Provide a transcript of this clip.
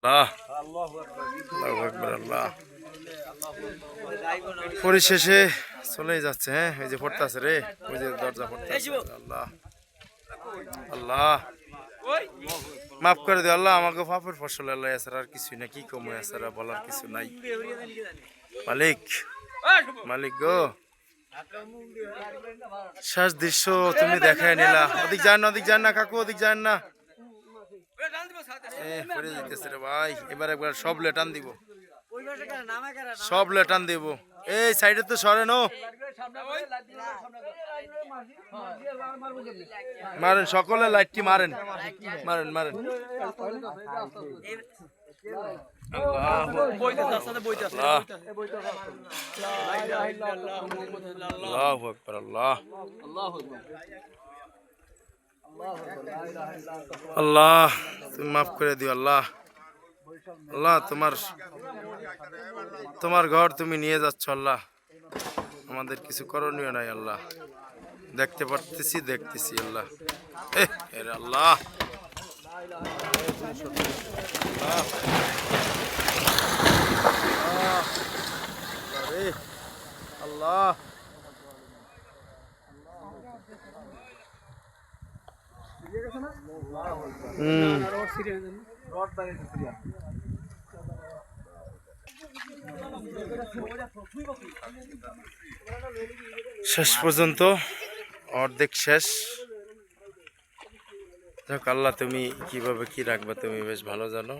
আল্লাহ আল্লাহু আকবার আল্লাহ। পরিশেষে চলেই যাচ্ছে। হ্যাঁ, এই যে পড়তেছে রে, ওই যে দরজা পড়তেছে। আল্লাহ আল্লাহ মাফ করে দিও আল্লাহ, আমাকে পাপের ফসল আল্লাহ, এছাড়া আর কিছুই না। কি কমু, এছাড়া বলার কিছু নাই। মালিক মালিক গো, শেষ দৃশ্য তুমি দেখায় নিলা। ওদিক যান না, ওদিক যান না কাকু, ওদিক যান না। পড়ে যেতেছে রে ভাই, এবার একবার সব লেটান দিব, সব লেটান দিব। এই সাইডে তো সরে নো, মারেন সকলে লাইটটি মারেন, মারেন মারেন। আল্লাহু আকবার আল্লাহ আল্লাহ, তুমি মাফ করে দিও আল্লাহ। আল্লাহ তোমার ঘর তুমি নিয়ে যাচ্ছ আল্লাহ, আমাদের কিছু করণীয় নাই আল্লাহ। দেখতে পারতেছি, দেখতেছি আল্লাহ। আল্লাহ আল্লাহ শেষ পর্যন্ত অর্ধেক শেষ। যাক আল্লাহ, তুমি কিভাবে কি রাখবে তুমি বেশ ভালো জানো।